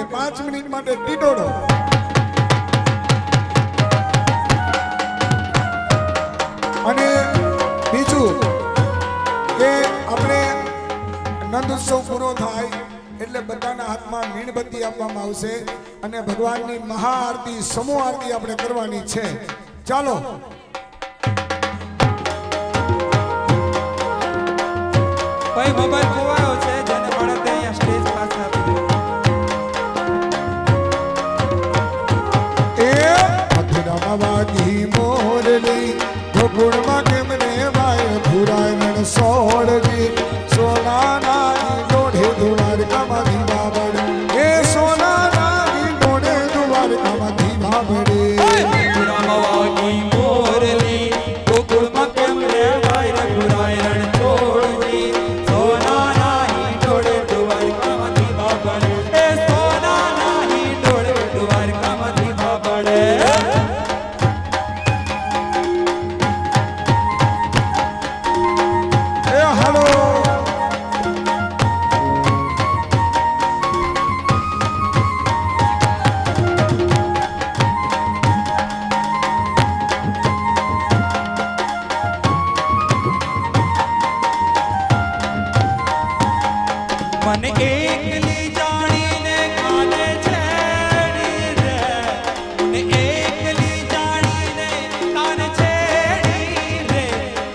5 minute માટે ટીટોડો અને બીજું કે આપણે નંદ ઉત્સવ પૂરો થાય એટલે બધાના હાથમાં મીણબત્તી આપવામાં આવશે અને ભગવાનની મહાઆરતી સમૂહ આરતી આપણે કરવાની છે। ચાલો ભાઈ મોબાઈલ ખોવાયો છે જેને મળે તે અહીંયા સ્ટેજ પાસે આપી દે। એ મથુરામાં વાગી મોરલી ગોકુળમાં કેમને વાય પુરાણ સોળજી સોનાના દોઢે દ્વારકામાં દીવાબડ એ સોનાના દોઢે દ્વારકામાં દીવાબડે મથુરામાં વાગી મોરલી ગોકુળમાં કેમને વાય પુરાણ સોળજી સોનાના દોઢે દ્વારકામાં દીવાબડ એ સોનાના દોઢે દ્વારકામાં દીવાબડ। મને એકલી જાણીને કાને છેડી રે મને એકલી જાણીને કાને છેડી રે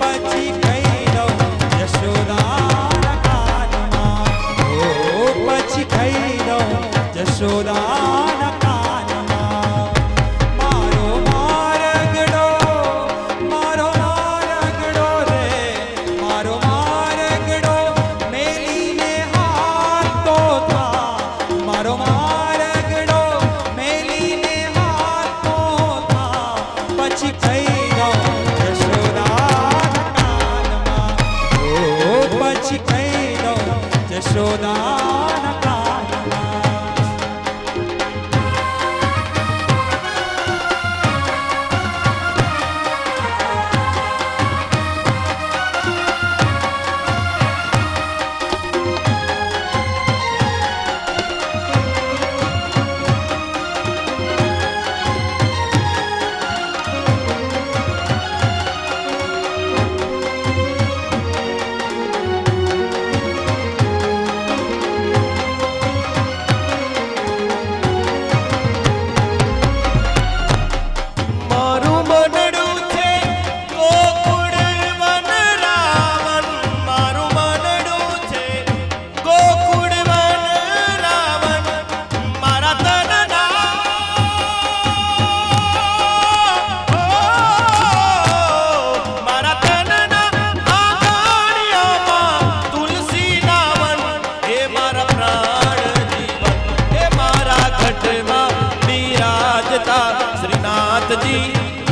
પછી કઈ દઉં યશોદાના કાનમાં ઓ પછી કઈ દઉં યશોદાના કાનમાં મારો મારગડો રે મારો મારગડો મેલીને મારો મારગડો મેલીને હાથો થા પછી કઈ દઉં યશોદાના કાનમાં ઓ પછી કઈ દઉં યશોદાના કાનમાં।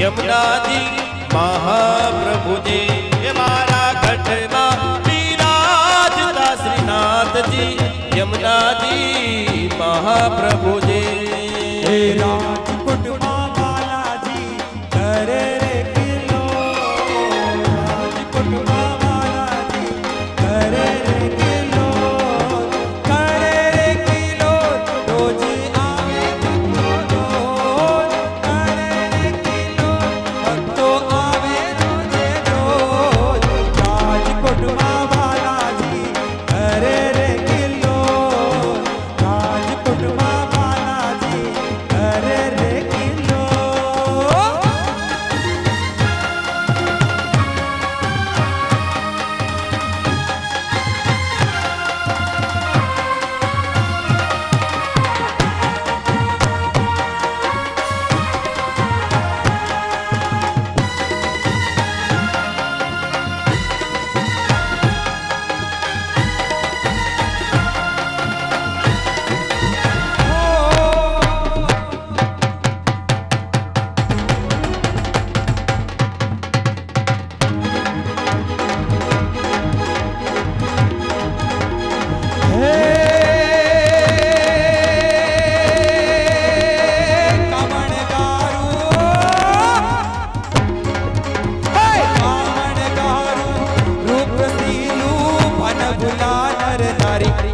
यमुना जी महाप्रभु जी ये मारा घट में विराजता श्रीनाथ जी यमुना जी महाप्रभु जी राजकोट में बालाजी करे रे किलो राजकोट में बालाजी करे रे किलो रोज आवे भक्तो करे रे किलो भक्तो आवे रोज राजकोट में बालाजी करे रे किलो राजकोट में बालाजी करे रे किलो।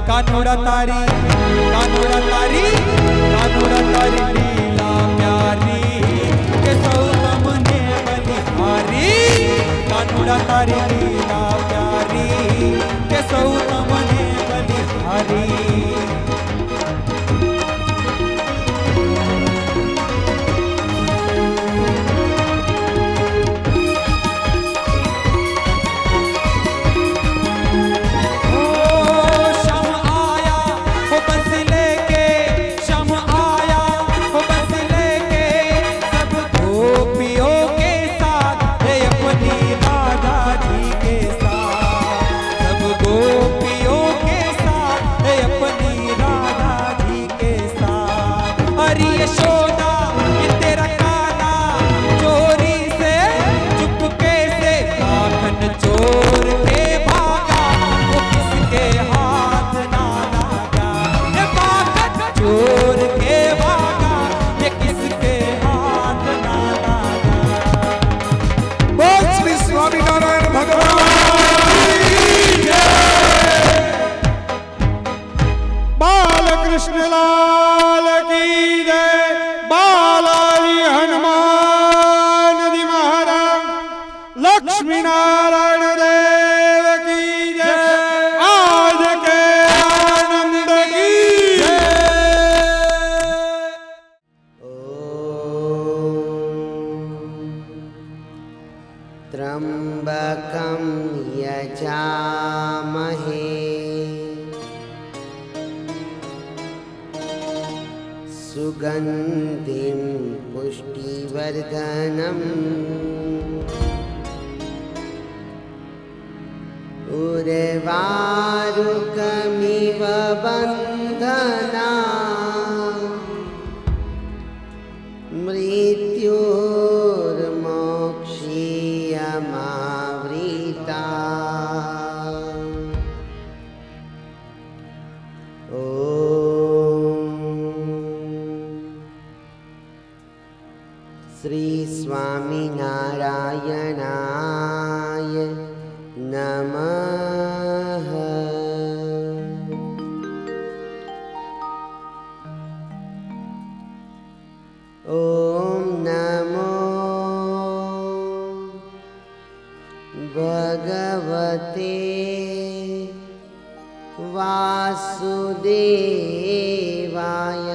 कानूड़ा तारी सुगन्धिं पुष्टिवर्धनम् उर्वारुकमिव बन्धना मृत्युर्मोक्षीयमावृता श्री स्वामिनारायणाय नमः। ॐ नमो भगवते वासुदेवाय।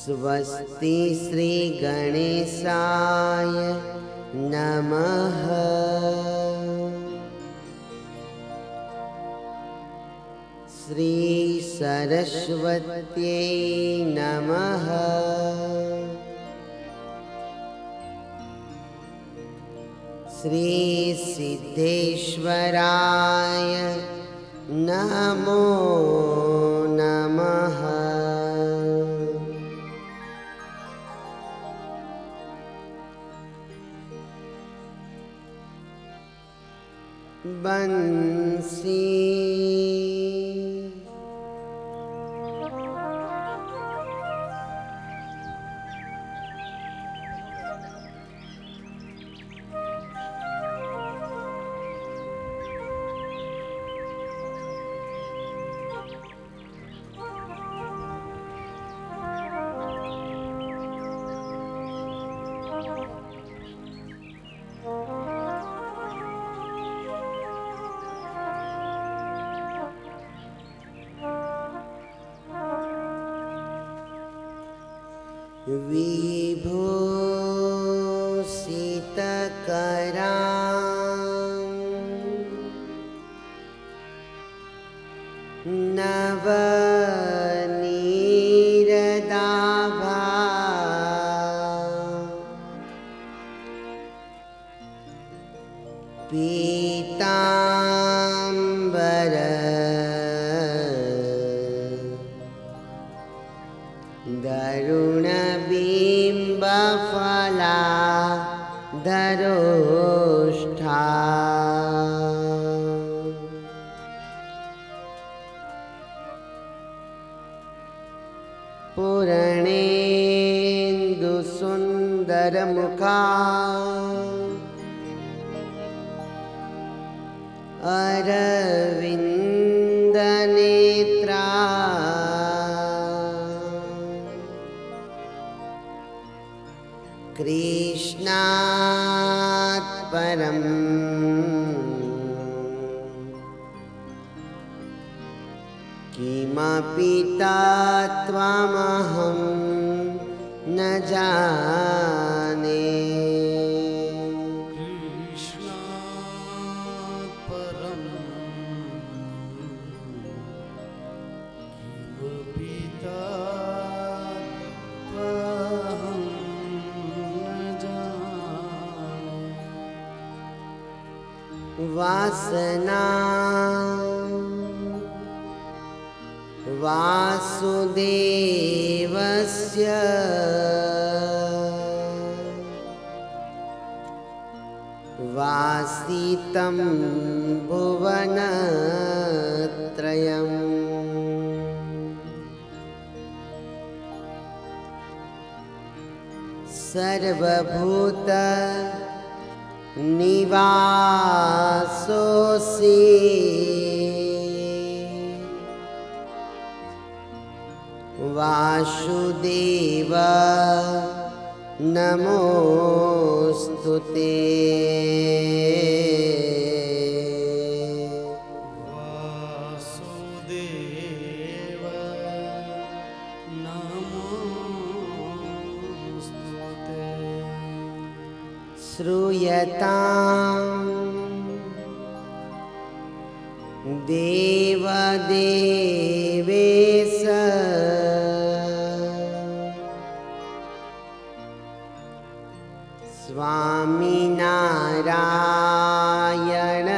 स्वस्ति श्री गणेशाय नमः। श्री सरस्वत्यै नमः। श्री सिद्धेश्वराय नमो नमः। बंसी विभूषितकरां नवनीरदाभा पीताम्बर दरुणबिम्बफला धरोष्ठा पूर्णेन्दुसुन्दरमुखा अरविन्दनेत्रा कृष्णात् परं किमपि तत्त्वमहं न जाने। कृष्णात् परं किमपि तत्त्वमहं न जाने। वासना वासुदेवस्य वासितं भुवनत्रयम् सर्वभूत निवासोऽसि वासुदेव नमोस्तुते। वासुदेव नमोस्तुते। श्रूयतां देवदेवेश स्वामिनारायण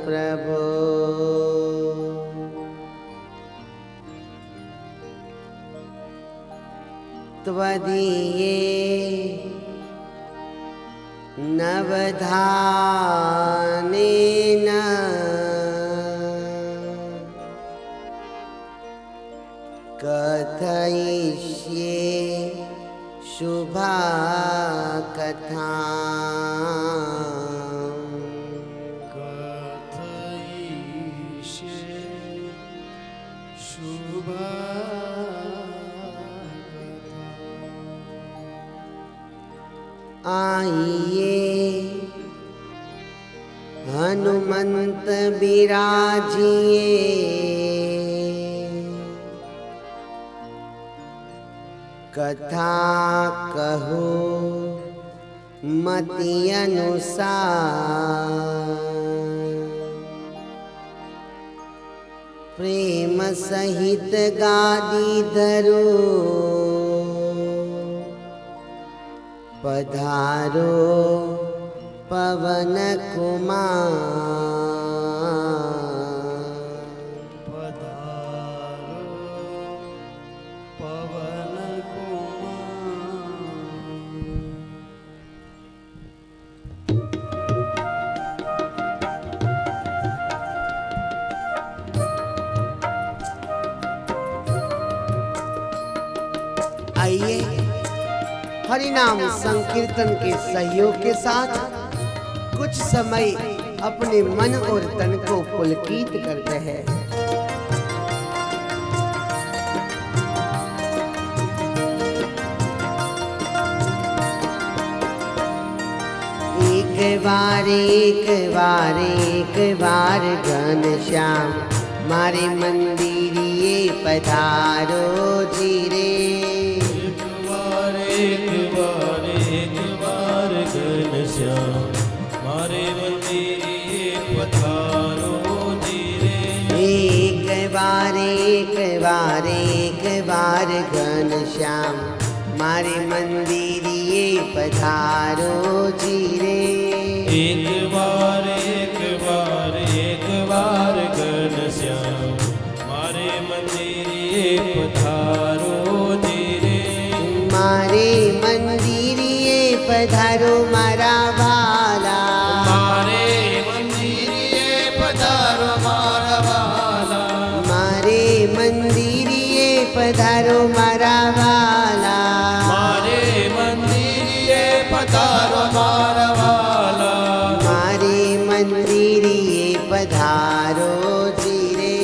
प्रभो त्वदीये नवधानेन कथयिष्ये शुभा कथा कथयिष्ये शुभा आइए हनुमंत बिराजिए कथा कहो मति अनुसार प्रेम सहित गादी धरो पधारो पवन कुमार पधारो पवन कुमार आइए हरिनाम संकीर्तन के सहयोग के साथ कुछ समय अपने मन और तन को पुलकित करते हैं। एक बार घनश्याम मारे मंदिरिए पधारो जीरे एक बार घनश्याम मारे मंदिरिए पधारो जीरे एक बार घनश्याम मारे मंदिरिए पधारो जीरे एक बार घनश्याम मारे मंदिरिए पधारो जीरे मारे मंदिरिए पधारो मारा भाला मारे मंदिरिए पधारो मारा भाला मारे मंदिरिए पधारो मारा भाला मारे मंदिरिए पधारो मारा भाला मारे मंदिरिए पधारो जीरे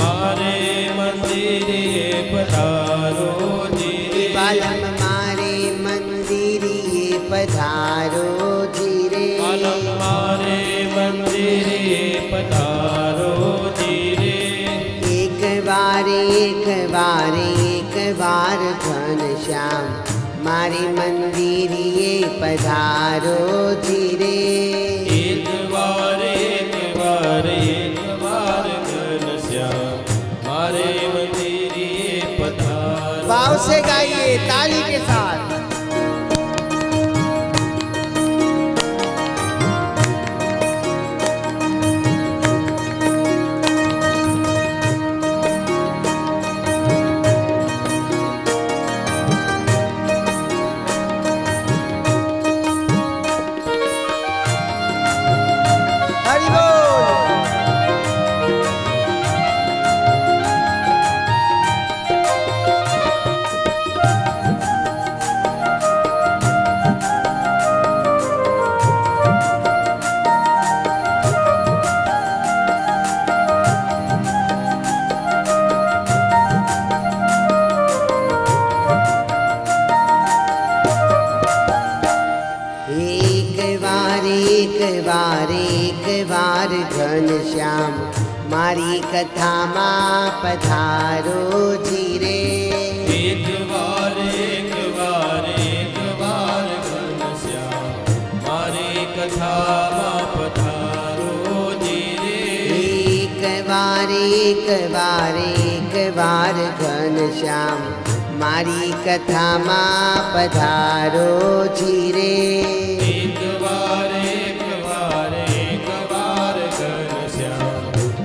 मारे मंदिरिए पधारो जीरे बालम मारे मंदिरिए पधारो जीरे बालम मारे मंदिरिए पधारो जीरे एक बार घनश्याम मारे मंदिरिए पधारो जीरे एक बार घनश्याम मारे मंदिरिए पधारो भाव से गाइए ताली के साथ। हरि बोल। एक बार घनश्याम मारी कथा माँ पधारो जीरे एक बार घनश्याम मारे कथा माँ पधारो जीरे બાર ઘનશ્યામ મારી કથામાં પધારો જીરે. એક વાર ઘનશ્યામ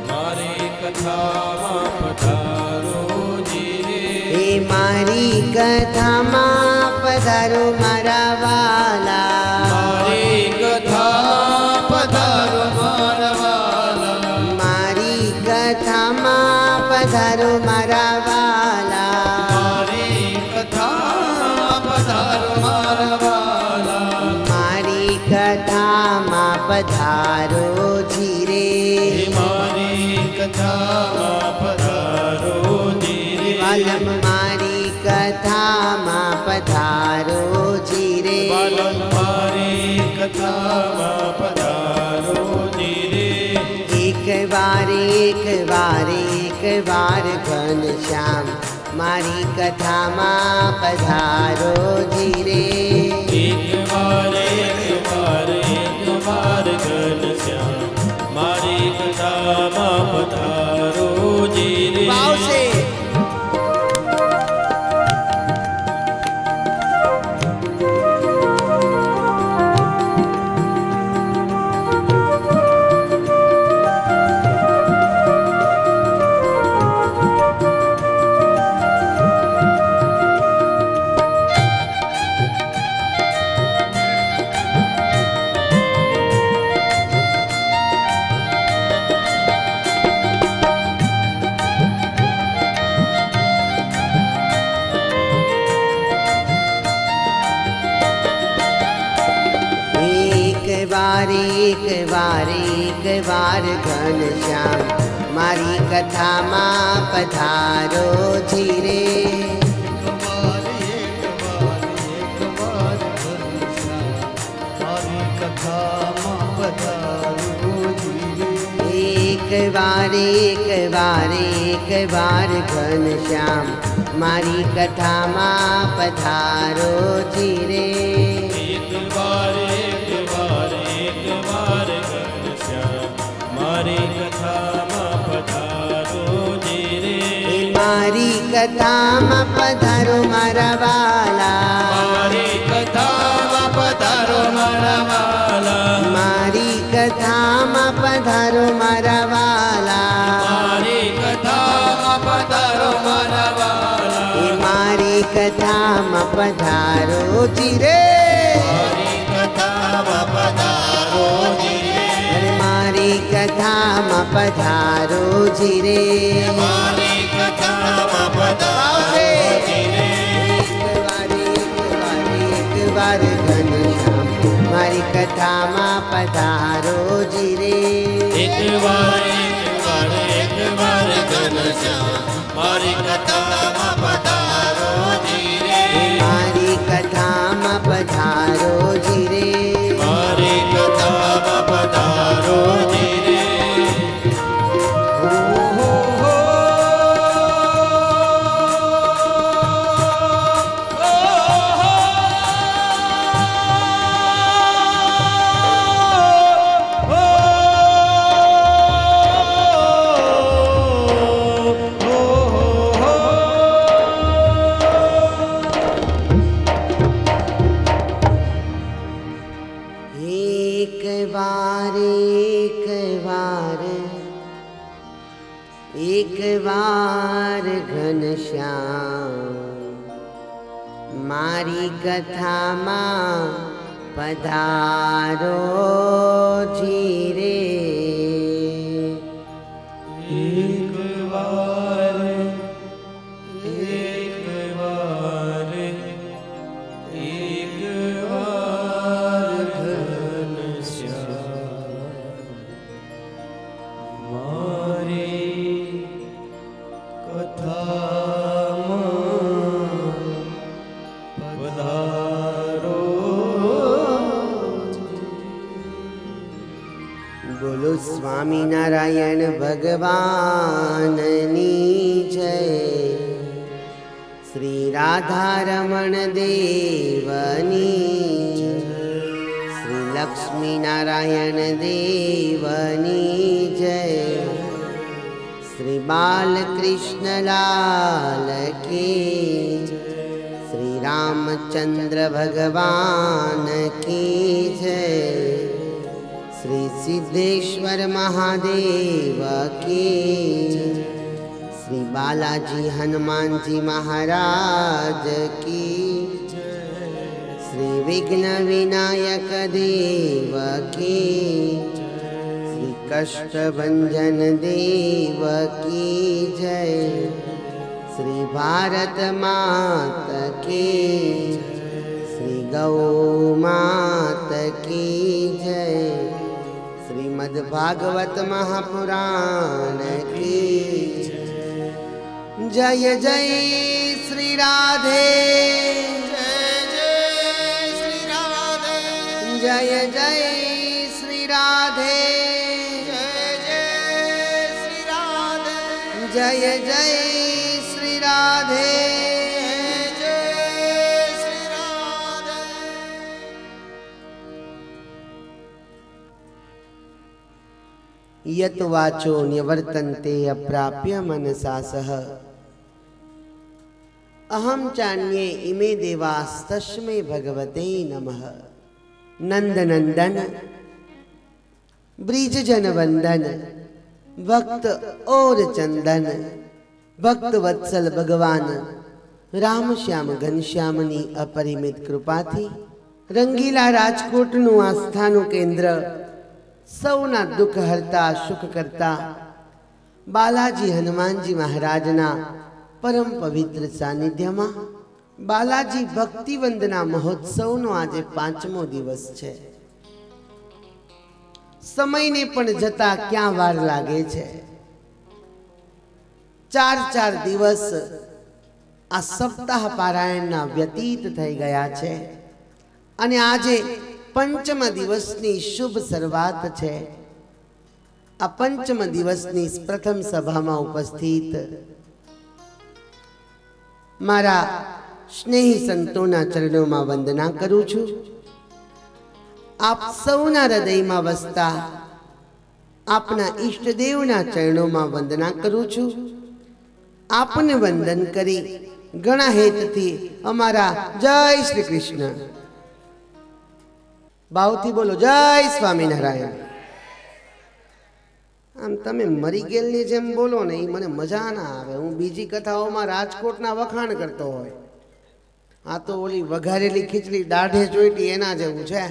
મારી કથામાં પધારો જીરે. એ મારી કથામાં પધારો મારા વાલા. મારી કથામાં પધારો મારા વાલા. મારી કથામાં પધારો મારા વાલા. મારી કથામાં પધારો મારા વાલા. મારી કથામાં પધારો જીરે. મારી કથામાં પધારો જીરે. વાલમ મારી કથામાં પધારો જીરે. બાલમ મારી કથામાં પધારો જીરે. એક વાર ઘનશ્યામ મારી કથામાં પધારો જીરે. એક વાર ઘનશ્યામ મારી કથામાં પધારો જીરે. વાવશે. એક વાર ઘનશ્યામ મારી કથામાં પધારો જીરે. એક વાર ઘનશ્યામ મારી કથામાં પધારો જીરે. એક વાર ઘનશ્યામ મારી કથામાં પધારો જીરે. મારી કથામાં પધારો મારા વાલા. મારી કથામાં પધારો મારા વાલા. મારી કથામાં પધારો મારા વાલા. મારી કથામાં પધારો મારા વાલા. એ મારી કથામાં પધારો જીરે. મારી કથામાં પધારો જીરે. અરે મારી કથામાં પધારો જીરે. મારી કથામાં પધારો જીરે. એક વાર ઘનશ્યામ મારી કથામાં પધારો જીરે. એક વાર ઘનશ્યામ મારી કથામાં પધારો જીરે. મારી કથામાં પધારો જીરે. મારી કથામાં પધારો જીરે. એક વાર ઘનશ્યામ મારી કથામાં પધારો જીરે. એક વાર ઘનશ્યામ મારી કથામાં પધારો. બોલો સ્વામિનારાયણ ભગવાનની જય. શ્રી રાધારમણ દેવની, શ્રી લક્ષ્મીનારાયણ દેવની જય. श्री बालकृष्ण लाल की, श्री रामचंद्र भगवान की जय, श्री सिद्धेश्वर महादेव की, श्री बालाजी हनुमान जी महाराज की, श्री विघ्न विनायक देव की, श्री कष्टभंजन देव की जय, श्री भारत माता की, श्री गौ माता की जय, श्रीमद्भागवत महापुराण की जय जय श्री राधे, जय जय श्री राधे, जय जय श्री राधे, यत वाचो निवर्तन्ते अप्राप्य मनसा सह, अहम चान्ये इमे देवास्तस्मै भगवते नमः। नंदनंदन ब्रिजजन वंदन, भक्त और चंदन, भक्त वत्सल भगवान राम श्याम घनश्यामनी अपरिमित कृपाथी रंगीला राजकोटનું આસ્થાનું કેન્દ્ર, સૌના દુઃખ હરતા સુખ કરતા બાલાજી હનુમાનજી મહારાજના પરમ પવિત્ર સાનિધ્યમાં બાલાજી ભક્તિ વંદના મહોત્સવનો આજે 5મો દિવસ છે। સમયને પણ જતા ક્યાં વાર લાગે છે। 4 દિવસ આ સપ્તાહ પારાયણના વ્યતીત થઈ ગયા છે અને આજે 5મ દિવસની શુભ શરૂઆત છે। આ 5મ દિવસની પ્રથમ સભામાં ઉપસ્થિત મારા સ્નેહી સંતોના ચરણોમાં વંદના કરું છું। આપ સૌના હૃદયમાં વસતા આપના ઈષ્ટદેવના ચરણોમાં વંદના કરું છું। આપને વંદન કરી ઘણા હેતથી અમારા જય શ્રી કૃષ્ણ ભાવથી બોલો જય સ્વામિનારાયણ। આમ તમે મરી ગયેલની જેમ બોલો ને એ મને મજા ના આવે। હું બીજી કથાઓમાં રાજકોટના વખાણ કરતો હોય, આ તો ઓલી વઘારેલી ખીચડી દાઢે ચોઈટી એના જેવું છે।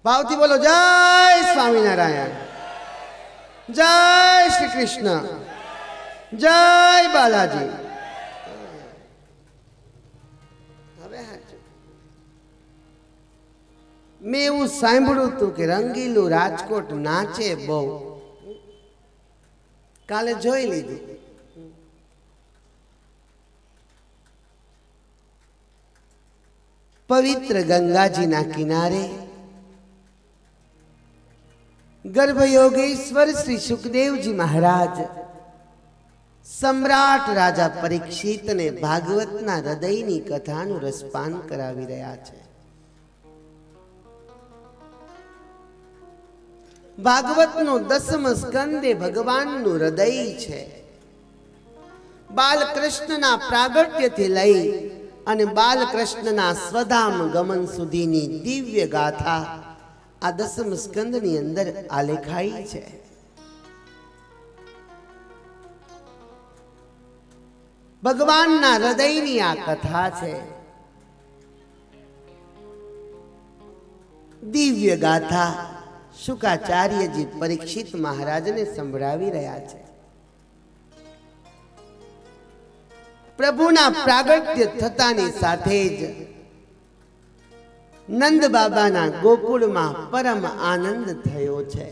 ભાવથી બોલો જય સ્વામિનારાયણ, જય શ્રી કૃષ્ણ, જય બાલાજી। હવે મેં એવું સાંભળ્યું હતું કે રંગીલું રાજકોટ નાચે બહુ, કાલે જોઈ લીધું। પવિત્ર ગંગાજીના કિનારે गर्भयोगेश्वर श्री सुखदेव जी महाराज सम्राट राजा परीक्षित ने भागवतना हृदयनी कथानु रसपान करावी रह्या छे। भागवतनो 10म स्कंद ए भगवाननु हृदय छे। बालकृष्णना प्रागट्यथी लई अने बालकृष्णना स्वधाम गमन सुधीनी दिव्य गाथा आ 10म स्कंदनी अंदर आलेखाई छे। भगवानना हृदयनी आ कथा छे। दिव्य गाथा शुकाचार्य जी परीक्षित महाराज ने संभळावी रह्या छे। प्रभुना प्रागट्य थतानी साथे ज नंद बाबाना गोकुल में परम आनंद थयो छे।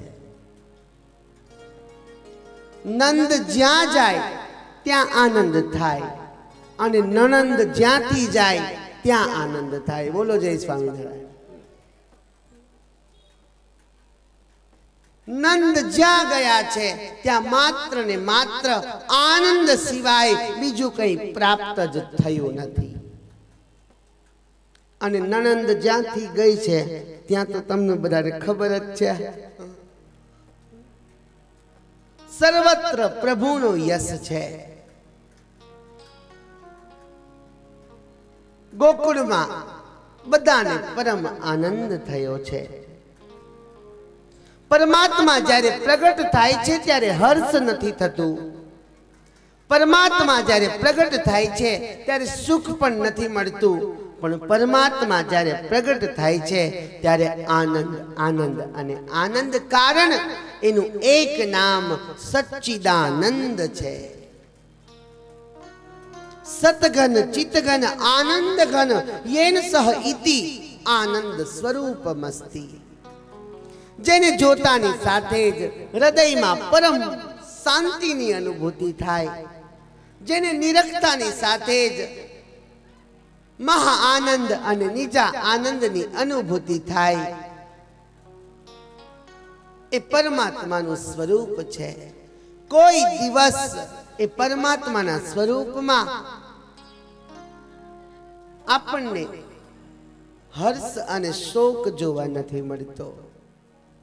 नंद ज्यां जाय त्यां आनंद थाय अने ननंद ज्यांथी जाय त्यां आनंद थाय। बोलो जय स्वामीनारायण। नंद ज्यां गया छे त्यां मात्र ने मात्र आनंद सिवाय बीजू कई प्राप्त ज थयुं नथी। અને નણંદ જ્યાંથી ગઈ છે ત્યાં તો તમને બધાને ખબર જ છે। સર્વત્ર પ્રભુનો યશ છે. ગોકુળમાં બધાને પરમ આનંદ થયો છે. પરમાત્મા જ્યારે પ્રગટ થાય છે ત્યારે હર્ષ નથી થતું. પરમાત્મા જ્યારે પ્રગટ થાય છે ત્યારે સુખ પણ નથી મળતું. પણ પરમાત્મા જ્યારે પ્રગટ થાય છે ત્યારે આનંદ આનંદ અને આનંદ કારણ એનું એક નામ સચ્ચિદાનંદ છે. સતઘન ચિતઘન આનંદ ઘન યેન સહ ઇતિ આનંદ સ્વરૂપમસ્તિ. જેને જોતાની સાથે જ હૃદયમાં પરમ શાંતિની અનુભૂતિ થાય. જેને નિરખતાની સાથે જ મહા આનંદ અને નિજા આનંદની અનુભૂતિ થાય. એ પરમાત્માનું સ્વરૂપ છે. કોઈ દિવસ એ પરમાત્માના સ્વરૂપમાં આપણને હર્ષ અને શોક જોવા નથી મળતો.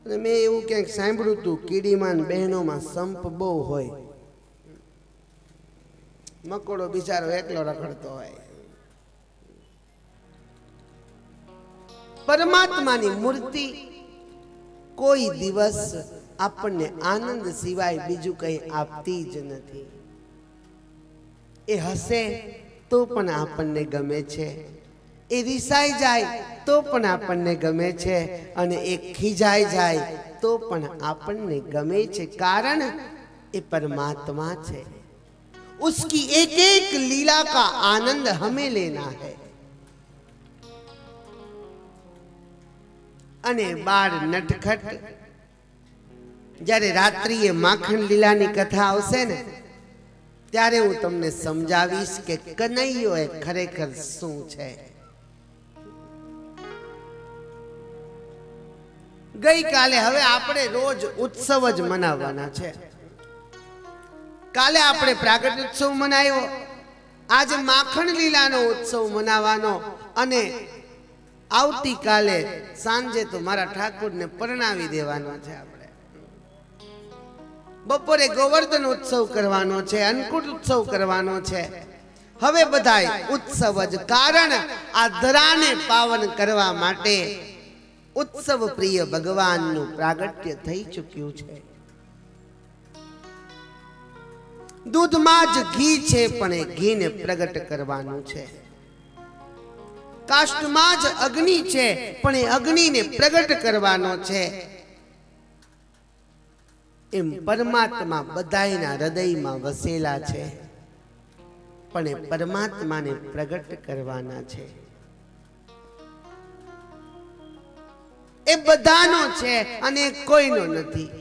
અને મેં એવું ક્યાંક સાંભળ્યું હતું, કીડીમાં બહેનોમાં સંપ બહુ હોય. મકોડો બિચારો એકલો રખડતો હોય. પરમાત્માની મૂર્તિ કોઈ દિવસ આપણને આનંદ સિવાય બીજું કંઈ આપતી જ નથી. એ હસે તો પણ આપણને ગમે છે. એ રિસાઈ જાય તો પણ આપણને ગમે છે. અને એ ખીજાઈ જાય તો પણ આપણને ગમે છે. કારણ એ પરમાત્મા છે. उसकी एक एक लीला का आनंद हमें लेना है. અને બાળ નટખટ જ્યારે રાત્રિએ માખણ લીલાની કથા આવશે ને ત્યારે હું તમને સમજાવીશ કે કનૈયો એ ખરેખર શું છે. ગઈકાલે હવે આપણે રોજ ઉત્સવ જ મનાવવાના છે. કાલે આપણે પ્રાગટ્ય ઉત્સવ મનાવ્યો, આજે માખણ લીલાનો ઉત્સવ મનાવવાનો અને આવતીકાલે સાંજે તો મારા ઠાકોરને પરણાવી દેવાનો છે. આપણે બપોરે ગોવર્ધન ઉત્સવ કરવાનો છે, અન્નકૂટ ઉત્સવ કરવાનો છે. હવે બધાય ઉત્સવ જ. કારણ આ ધરાને પાવન કરવા માટે ઉત્સવ પ્રિય ભગવાનનું પ્રાગટ્ય થઈ ચૂક્યું છે. દૂધમાં જ ઘી છે પણ એ ઘીને પ્રગટ કરવાનું છે. કાષ્ટમાં જ અગ્નિ છે પણ એ અગ્નિને પ્રગટ કરવાનો છે. એમ પરમાત્મા બધાયના હૃદયમાં વસેલા છે પણ એ પરમાત્માને પ્રગટ કરવાના છે. એ બધાનો છે અને કોઈનો નથી.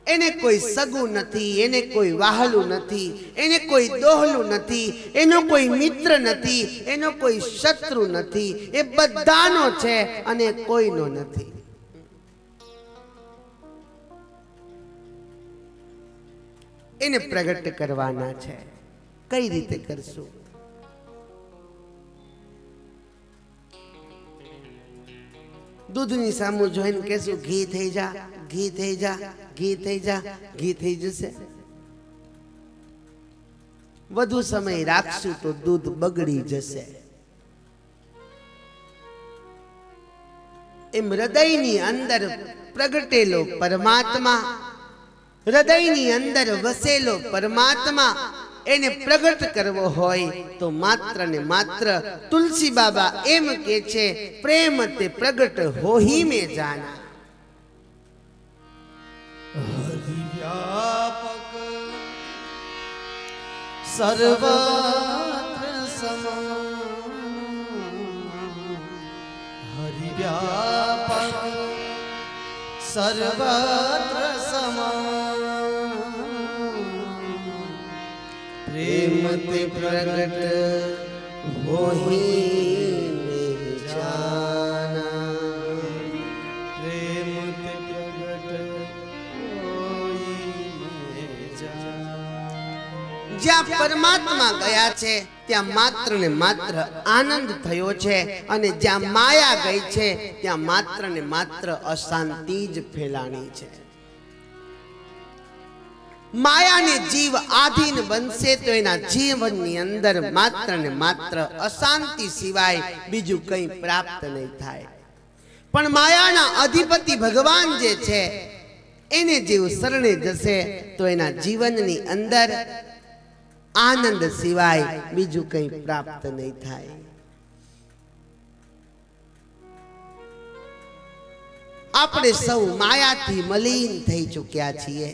એને કોઈ સગું નથી, એને કોઈ વહાલું નથી, એને કોઈ દોહલું નથી, એનો કોઈ મિત્ર નથી, એનો કોઈ શત્રુ નથી. એ બધાનો છે અને કોઈનો નથી. એને પ્રગટ કરવાના છે. કઈ રીતે કરશું? દૂધની સામું જોઈને કહેશું ઘી થઈ જા, ઘી થઈ જા, ઘી થઈ જા, ઘી થઈ જશે. વધુ સમય રાખશું તો દૂધ બગડી જશે. એમ હૃદયની અંદર પ્રગટેલો પરમાત્મા, હૃદયની અંદર વસેલો પરમાત્મા, એને પ્રગટ કરવો હોય તો માત્ર ને માત્ર તુલસી બાબા એમ કે છે, પ્રેમ તે પ્રગટ હોહી મે જાના. હરિવ્યાપક સર્વત્ર સમાન, હરિવ્યાપક સર્વત્ર સમાન, પ્રેમ તે પ્રગટ હોહી મે જાના. પ્રેમ તે પ્રગટ હોઈ મે જાના. જ્યાં પરમાત્મા ગયા છે ત્યાં માત્ર ને માત્ર આનંદ થયો છે, અને જ્યાં માયા ગઈ છે ત્યાં માત્ર ને માત્ર અશાંતિ જ ફેલાણી છે. માયાને જીવ આધીન બનશે તો એના જીવનની અંદર માત્ર ને માત્ર અશાંતિ સિવાય બીજું કંઈ પ્રાપ્ત નહીં થાય. પણ માયાના અધિપતિ ભગવાન જે છે એને જીવ શરણે જશે તો એના જીવનની અંદર આનંદ સિવાય બીજું કંઈ પ્રાપ્ત નહીં થાય. આપણે સૌ માયાથી મલિન થઈ ચૂક્યા છીએ.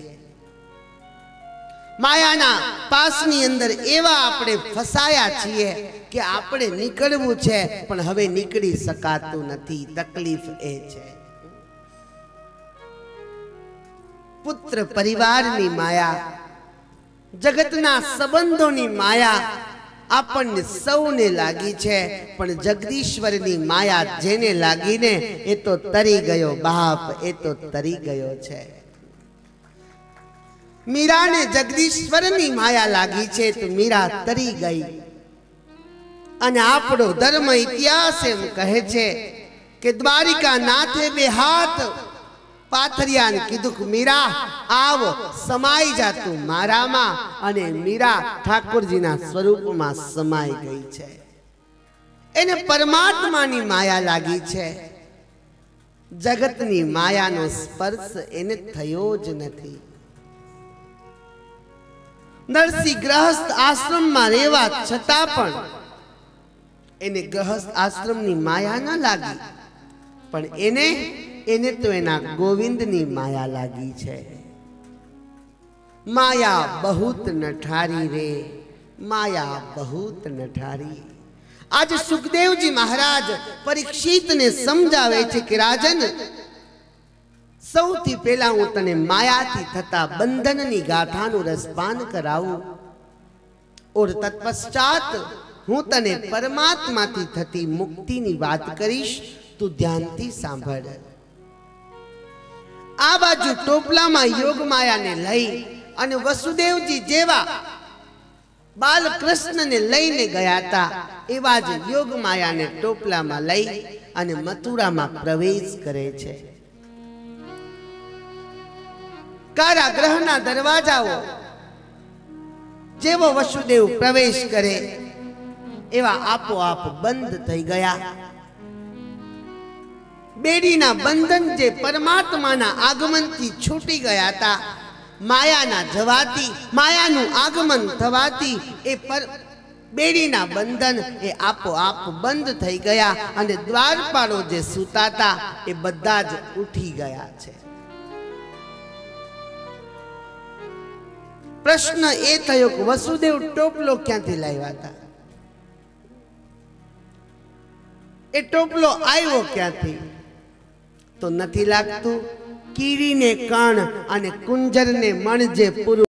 માયાના પાસની અંદર એવા આપણે ફસાયા છીએ કે આપણે નીકળવું છે પણ હવે નીકળી શકાતું નથી. તકલીફ એ છે. પુત્ર પરિવારની માયા, જગતના સંબંધોની માયા આપણને સૌને લાગી છે, પણ જગદીશ્વરની માયા જેને લાગીને એ તો તરી ગયો બાપ, એ તો તરી ગયો છે. મીરાને જગદીશ્વરની માયા લાગી છે તો મીરા તરી ગઈ. અને આપણો ધર્મ ઇતિહાસ એમ કહે છે કે દ્વારિકા નાથે બે હાથ પાથર્યાને કીધું કે મીરા આવ સમાઈ જા તું મારામાં, અને મીરા ઠાકોરજીના સ્વરૂપમાં સમાઈ ગઈ છે. એને પરમાત્માની માયા લાગી છે. જગતની માયાનો સ્પર્શ એને થયો જ નથી. નરસિંહ ગ્રહસ્થ આશ્રમમાં રહેવા છતાં પણ એને ગ્રહસ્થ આશ્રમની માયા ના લાગી, પણ એને તો એના ગોવિંદની માયા લાગી છે. માયા બહુત નઠારી રે, માયા બહુત નઠારી. આજે સુખદેવજી મહારાજ પરીક્ષિતને સમજાવે છે કે રાજન, સૌથી પહેલા હું તને માયાથી થતા બંધનની ગાથાનું રસપાન કરાવું, ઓર તત્પશ્ચાત હું તને પરમાત્માથી થતી મુક્તિની વાત કરીશ. તું ધ્યાનથી સાંભળ. આ બાજુ ટોપલામાં યોગ માયાને લઈ અને વસુદેવજી જેવા બાલકૃષ્ણને લઈને ગયા હતા એવા જ યોગ માયાને ટોપલામાં લઈ અને મથુરામાં પ્રવેશ કરે છે. કારાગૃહના દરવાજાઓ જેવો વસુદેવ પ્રવેશ કરે એવા આપોઆપ બંધ થઈ ગયા. બેડીના બંધન જે પરમાત્માના આગમનથી છૂટી ગયા હતા, માયાના જવાથી, માયાનું આગમન થવાથી એ બેડીના બંધન એ આપોઆપ બંધ થઈ ગયા, અને દ્વારપાળો જે સૂતા હતા એ બધા જ ઉઠી ગયા છે. પ્રશ્ન એ થયો કે વસુદેવ ટોપલો ક્યાંથી લાવ્યા હતા? એ ટોપલો આવ્યો ક્યાંથી? તો નથી લાગતું કીડીને કણ અને કુંજરને મણ જે પૂરું